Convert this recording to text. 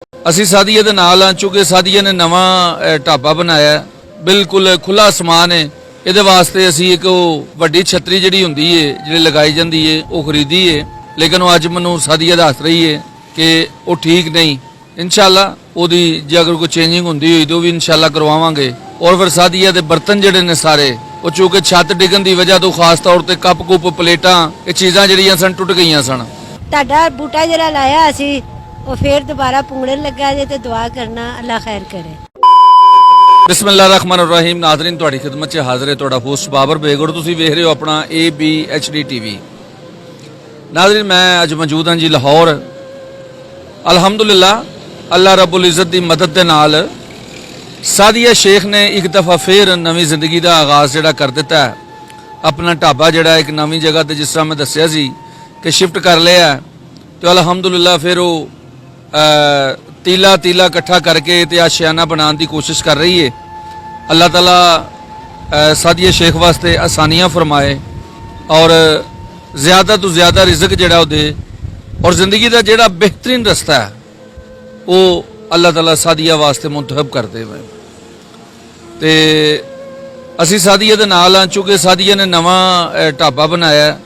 ਅਸੀਂ ਸਾਦੀਆ ਦੇ ਨਾਲ ਆ, ਚੁੱਕੇ ਸਾਦੀਆ ਨੇ ਨਵਾਂ ਢਾਬਾ ਬਣਾਇਆ, ਬਿਲਕੁਲ ਖੁੱਲਾ ਅਸਮਾਨ ਹੈ। ਇਹਦੇ ਵਾਸਤੇ ਅਸੀਂ ਇੱਕ ਵੱਡੀ ਛਤਰੀ ਜਿਹੜੀ ਹੁੰਦੀ ਏ, ਜਿਹੜੀ ਲਗਾਈ ਜਾਂਦੀ ਏ, ਉਹ ਖਰੀਦੀ ਏ। ਲੇਕਿਨ ਉਹ ਅੱਜ ਮੈਨੂੰ ਸਾਦੀਆ ਦੱਸ ਰਹੀ ਏ ਕਿ ਉਹ ਠੀਕ ਨਹੀਂ। ਇਨਸ਼ਾਅੱਲਾ ਉਹਦੀ ਜੇ ਅਗਰ ਕੋਈ ਚੇਂਜਿੰਗ ਹੁੰਦੀ ਹੋਈ ਤਾਂ ਉਹ ਵੀ ਇਨਸ਼ਾਅੱਲਾ ਕਰਵਾਵਾਂਗੇ। ਔਰ ਫਿਰ ਸਾਦੀਆ ਦੇ ਬਰਤਨ ਜਿਹੜੇ ਨੇ ਸਾਰੇ, ਉਹ ਚੂੰਕਿ ਛੱਤ ਡਿੱਗਣ ਦੀ ਵਜ੍ਹਾ ਤੋਂ ਖਾਸ ਤੌਰ ਤੇ ਕੱਪ ਕੁੱਪ ਪਲੇਟਾਂ, ਇਹ ਚੀਜ਼ਾਂ ਜਿਹੜੀਆਂ ਸਨ ਟੁੱਟ ਗਈਆਂ ਸਨ। ਤੁਹਾਡਾ ਬੂਟਾ ਜਿਹੜਾ ਲਾਇਆ ਅਸੀਂ ਉਹ ਫੇਰ ਦੁਬਾਰਾ ਪੁੰਗੜਨ ਲੱਗਾ ਜੇ, ਤੇ ਦੁਆ ਕਰਨਾ ਅੱਲਾ ਖੈਰ ਕਰੇ। ਬਿਸਮਿਲ੍ਲਾਹਿਰਰਹਿਮਾਨਿਰਰਹੀਮ। ਨਾਜ਼ਰੀਨ, ਤੁਹਾਡੀ ਖਿਦਮਤ 'ਚ ਹਾਜ਼ਰ ਹੈ ਤੁਹਾਡਾ ਹੋਸਟ ਬਾਬਰ ਬੇਗ ਔਰ ਤੁਸੀਂ ਵੇਖ ਰਹੇ ਹੋ ਆਪਣਾ ABHD TV। ਨਾਜ਼ਰੀਨ, ਮੈਂ ਅੱਜ ਮੌਜੂਦ ਹਾਂ ਜੀ ਲਾਹੌਰ। ਅਲਹਮਦੁਲਿल्लाह ਅੱਲਾ ਰੱਬੁਲ ਇੱਜ਼ਤ ਦੀ ਮਦਦ ਦੇ ਨਾਲ ਸਾਦੀਆ ਸ਼ੇਖ ਨੇ ਇੱਕ ਦਫਾ ਫੇਰ ਨਵੀਂ ਜ਼ਿੰਦਗੀ ਦਾ ਆਗਾਜ਼ ਜਿਹੜਾ ਕਰ ਦਿੱਤਾ ਹੈ। ਆਪਣਾ ਢਾਬਾ ਜਿਹੜਾ ਇੱਕ ਨਵੀਂ ਜਗ੍ਹਾ ਤੇ, ਜਿਸ ਤਰ੍ਹਾਂ ਮੈਂ ਦੱਸਿਆ ਸੀ ਕਿ ਸ਼ਿਫਟ ਕਰ ਲਿਆ, ਤੇ ਅਲਹਮਦੁਲਿल्लाह ਫਿਰ ਉਹ ਤੀਲਾ ਇਕੱਠਾ ਕਰਕੇ ਤੇ ਆਸ਼ਿਆਨਾ ਬਣਾਉਣ ਦੀ ਕੋਸ਼ਿਸ਼ ਕਰ ਰਹੀ ਹੈ। ਅੱਲਾਹ ਤਾਲਾ ਸਾਦੀਆ ਸ਼ੇਖ ਵਾਸਤੇ ਆਸਾਨੀਆਂ ਫਰਮਾਏ ਔਰ ਜ਼ਿਆਦਾ ਤੋਂ ਜ਼ਿਆਦਾ ਰਿਜ਼ਕ ਜਿਹੜਾ ਉਹ ਦੇ, ਔਰ ਜ਼ਿੰਦਗੀ ਦਾ ਜਿਹੜਾ ਬਿਹਤਰੀਨ ਰਸਤਾ ਹੈ ਉਹ ਅੱਲਾਹ ਤਾਲਾ ਸਾਦੀਆ ਵਾਸਤੇ ਮੁੰਤਖਬ ਕਰ ਦੇਵੇ। ਤੇ ਅਸੀਂ ਸਾਦੀਆ ਦੇ ਨਾਲ ਆ, ਚੁੱਕੇ ਸਾਦੀਆ ਨੇ ਨਵਾਂ ਢਾਬਾ ਬਣਾਇਆ,